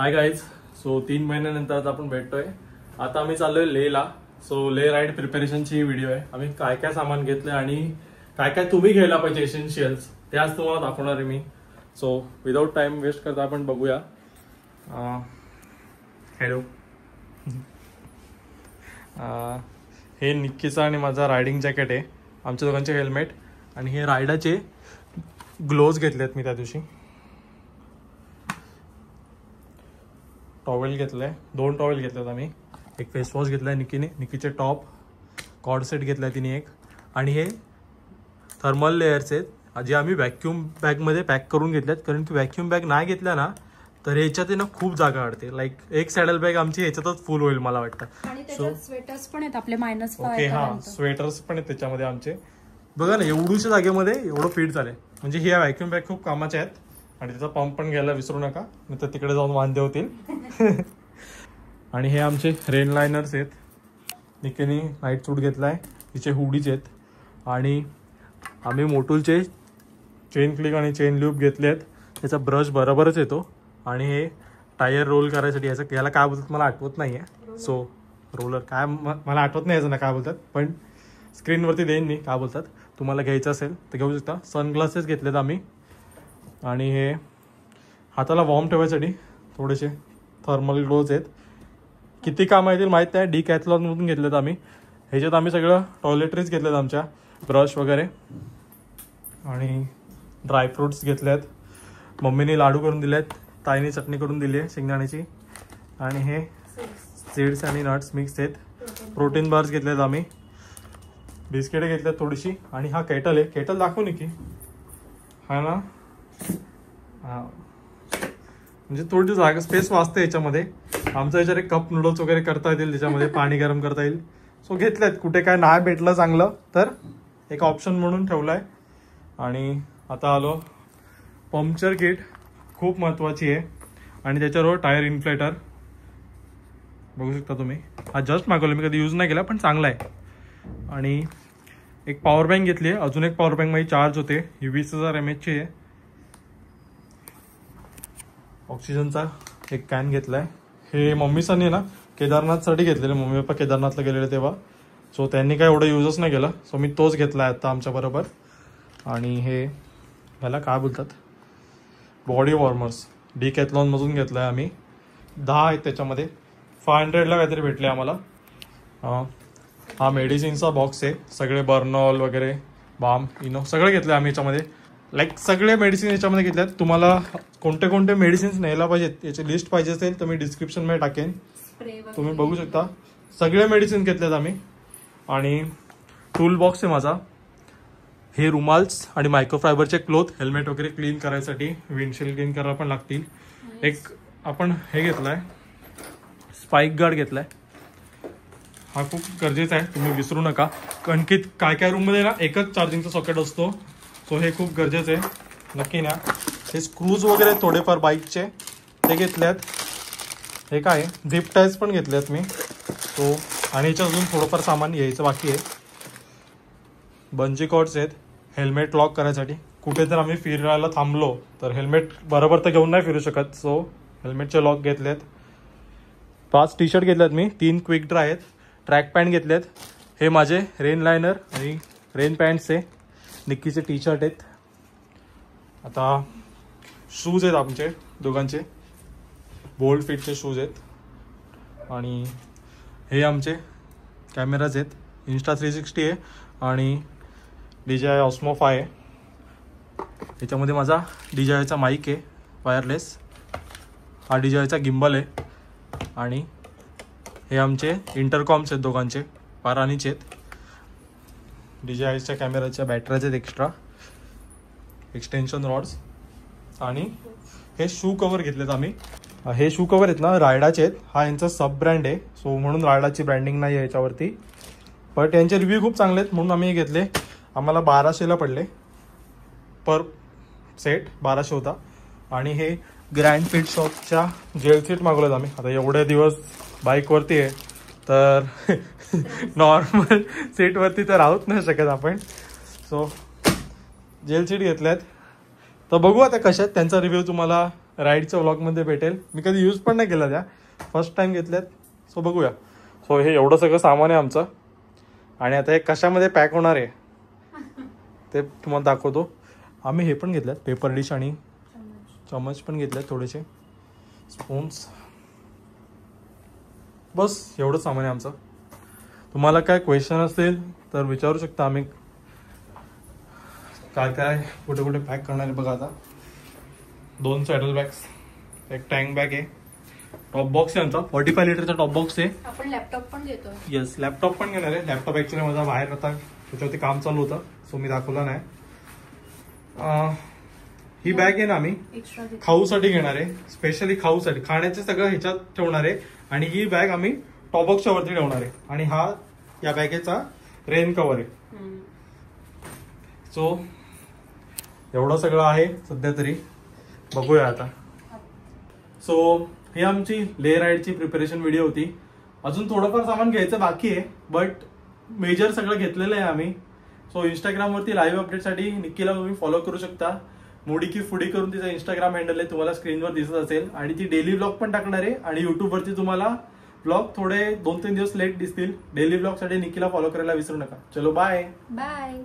Hi guys. So 3 महिन्यानंतर आज आपण भेटतोय. आता आम्ही चाललोय लेहला. सो लेह राईड प्रिपरेशनची व्हिडिओ आहे. आम्ही काय काय सामान घेतलंय आणि काय काय तुम्ही घ्यायला पाहिजे एसेन्शियल्स ते आज तुम्हाला दाखवणार आहे मी. सो विदाउट टाइम वेस्ट करता आपण बघूया. हॅलो. हे निक्कीचा आणि माझा रायडिंग जॅकेट आहे. आमच्या दोघांचे हेल्मेट आणि हे रायडाचे ग्लोव्ज घेतलेत मी त्या दिवशी. टॉवेल घेतलाय, 2 टॉवेल घेतलेत आम्ही. एक फेस वॉश घेतलाय निक्कीने, निक्कीचे टॉप, कॉर्ड सेट घेतलाय तिने एक, आणि हे थर्मल लेयर्स आहेत जे आम्ही व्हॅक्यूम बॅगमध्ये पॅक करून घेतल्यात. कारण की व्हॅक्यूम बॅग नाही घेतल्या ना तर ह्याच्यात ना खूप जागा अडते. लाईक एक सॅडल बॅग आमची ह्याच्यातच फुल होईल मला वाटतं. सो स्वेटर्स पण आहेत आपले -5. ओके, हा स्वेटर्स पण आहेत त्याच्यामध्ये आमचे. बघा ना एवढूच्या जागेमध्ये एवढं फिट झालंय. म्हणजे ह्या व्हॅक्यूम बॅग खूप कामाच्या आहेत. आणि त्याचा पंप पण घ्यायला विसरू नका, नाही तर तिकडे जाऊन वांदे होतील. आणि हे आमचे रेन लायनर्स आहेत. निक्कीने नाईट सूट घेतलाय, तिचे हुडीज आहेत. आणि आम्ही मोटूलचे चेन क्लिक आणि चेन लूप घेतले आहेत. त्याचा ब्रश बरोबरच येतो. आणि हे टायर रोल करायसाठी याला काय बोलतात मला आठवत नाही आहे. सो रोलर काय मला आठवत नाही याचं ना काय बोलतात, पण स्क्रीनवरती देईन मी काय बोलतात. तुम्हाला घ्यायचं असेल तर घेऊ शकता. सनग्लासेस घेतलेत आम्ही. आणि हे हाताला वॉर्म ठेवायसाठी थोडेसे थर्मल ग्लोव्ज आहेत. किती काम येतील माहीत नाही, डिकॅथलॉनमधून घेतलेत आम्ही. ह्याच्यात आम्ही सगळं टॉयलेटरीज घेतलेत आमच्या, ब्रश वगैरे. आणि ड्रायफ्रूट्स घेतलेत. मम्मीने लाडू करून दिलेत, ताईने चटणी करून दिली आहे शेंगदाण्याची. आणि हे सीड्स आणि नट्स मिक्स आहेत. प्रोटीन बार्स घेतलेत आम्ही. बिस्किटे घेतल्यात थोडीशी. आणि हा केटल आहे. केटल दाखवू नये की हा ना. हा म्हणजे थोडी जागा स्पेस वाचते याच्यामध्ये. आमच्या याच्यावर एक कप नूडल्स वगैरे करता येतील, त्याच्यामध्ये पाणी गरम करता येईल. सो घेतलेत. कुठे काय नाही भेटलं चांगलं तर एक ऑप्शन म्हणून ठेवलाय. आणि आता आलो पंक्चर किट, खूप महत्त्वाची आहे. आणि त्याच्यावर टायर इन्फ्लेटर बघू शकता तुम्ही. हा जस्ट मागवला मी, कधी यूज नाही केला पण चांगला आहे. आणि एक पॉवर बँक घेतली आहे. अजून एक पॉवर बँक माझी चार्ज होते. ही 20,000 mAh आहे. ऑक्सिजनचा एक कॅन घेतलाय. हे मम्मीसांनी ना केदारनाथसाठी घेतलेलं. मम्मी पप्पा केदारनाथला गेलेले तेव्हा. सो त्यांनी काय एवढं यूजच नाही केला. सो मी तोच घेतलाय आता आमच्या बरोबर. आणि हे ह्याला काय बोलतात, बॉडी वॉर्मर्स डिकॅथलॉनमधून घेतलाय आम्ही. 10 आहेत त्याच्यामध्ये. 500ला काहीतरी भेटले आम्हाला. हा मेडिसिनचा बॉक्स आहे. सगळे बर्नॉल वगैरे, बाम, इनो सगळं घेतलं आम्ही याच्यामध्ये. लाईक सगळे मेडिसिन याच्यामध्ये घेतल्यात. तुम्हाला कोणते कोणते मेडिसिन्स न्यायला पाहिजेत याची लिस्ट पाहिजे असेल तर मी डिस्क्रिप्शनमध्ये टाकेन, तुम्ही बघू शकता. सगळे मेडिसिन घेतलेत आम्ही. आणि टूल बॉक्स आहे माझा. हे रुमाल्स आणि मायक्रोफायबरचे क्लोथ, हेल्मेट वगैरे क्लीन करायसाठी, विंडशील्ड क्लीन करायला पण लागतील. एक आपण हे घेतलाय स्पाइक गार्ड घेतलाय. हा खूप गरजेचा आहे, तुम्ही विसरू नका. कारण की काय काय रूममध्ये ना एकच चार्जिंगचा सॉकेट असतो. सो हे खूप गरजेचं आहे, नक्की ना. हे स्क्रूज वगैरे थोडेफार बाईकचे ते घेतल्यात. हे काय झिप टायर्स पण घेतल्यात मी. सो आणि याच्यात अजून थोडंफार सामान यायचं बाकी आहे. बंजी कॉर्ड्स आहेत हेल्मेट लॉक करायसाठी. कुठे जर आम्ही फिरायला थांबलो तर हेल्मेट बरोबर तर घेऊन नाही फिरू शकत. सो हेल्मेटचे लॉक घेतलेत. 5 टी-शर्ट घेतल्यात मी. 3 क्विक ड्राय आहेत. ट्रॅक पॅन्ट घेतलेत. हे माझे रेन लायनर आणि रेन पॅन्ट्स आहे. निक्कीचे टी-शर्ट आहेत. आता शूज आहेत आमचे दोघांचे, बोल्ड फिटचे शूज आहेत. आणि हे आमचे कॅमेराज आहेत. इन्स्टा 360 आहे आणि DJI Osmo 5 आहे. याच्यामध्ये माझा DJIचा माईक आहे वायरलेस. हा DJIचा गिम्बल आहे. आणि हे आमचे इंटरकॉम्स आहेत दोघांचे, पारानीचे आहेत. DJIच्या कॅमेराच्या बॅटऱ्याचे आहेत एक्स्ट्रा, एक्सटेन्शन रॉड्स. आणि हे शू कवर घेतलेत आम्ही. हे शू कवर आहेत ना रायडाचे आहेत. हा यांचा सब ब्रँड आहे. सो म्हणून रायडाची ब्रँडिंग नाही आहे याच्यावरती. बट यांचे रिव्ह्यू खूप चांगले आहेत म्हणून आम्ही हे घेतले. आम्हाला 1200ला पडले पर सेट, 1200 होता. आणि हे ग्रँड फिट शॉपच्या जेल सीट मागवलेत आम्ही. आता एवढे दिवस बाईकवरती आहे तर नॉर्मल सीटवरती तर राहूच नाही शकत आपण. सो जेल सीट घेतल्यात. तर बघू आता कशात, त्यांचा रिव्ह्यू तुम्हाला राईडच्या व्लॉगमध्ये भेटेल. मी कधी यूज पण नाही केला त्या, फर्स्ट टाइम घेतल्यात. सो बघूया. सो हे एवढं सगळं सामान आहे आमचं आणि आता हे कशामध्ये पॅक होणार आहे ते तुम्हाला दाखवतो. आम्ही हे पण घेतल्यात पेपर डिश आणि चमच पण घेतल्यात, थोडेसे स्पून्स. बस एवढं सामान आहे आमचं. तुम्हाला काय क्वेश्चन असतील तर विचारू शकता. आम्ही काय काय कुठे कुठे पॅक करणार आहे बघा. आता 2 सॅडल बॅग्स, एक टँक बॅग आहे, टॉप बॉक्स आहे आमचा 45 लिटरचा टॉप बॉक्स आहे. आपण लॅपटॉप पण घेतो. येस, लॅपटॉप पण घेणार आहे. लॅपटॉप ऍक्च्युली माझा बाहेर आता त्याच्यावरती काम चालू होतं, सो मी दाखवला नाही. ही बॅग आहे ना आम्ही एक्स्ट्रा खाऊसाठी घेणार आहे, स्पेशली खाऊसाठी. खाण्याचे सगळं ह्याच्यात ठेवणार आहे आणि ही बॅग आम्ही टॉप बॉक्सच्या वरती ठेवणार आहे. आणि हा या बॅगेचा रेन कव्हर आहे. सो एवढं सगळं आहे सध्या तरी. बघूया आता. सो ही आमची लेह राईडची प्रिपरेशन व्हिडिओ होती. अजून थोडंफार सामान घ्यायचं बाकी आहे, बट मेजर सगळं घेतलेलं आहे आम्ही. सो इंस्टाग्रामवरती लाईव्ह अपडेटसाठी निक्कीला तुम्ही फॉलो करू शकता. मोडी की फुडी करून तिचा इंस्टाग्राम हँडल आहे, तुम्हाला स्क्रीनवर दिसत असेल. आणि ती डेली ब्लॉग पण टाकणार आहे आणि युट्यूबवरती तुम्हाला ब्लॉग थोडे 2-3 दिवस लेट दिसतील. डेली ब्लॉगसाठी निक्कीला फॉलो करायला विसरू नका. चलो बाय बाय.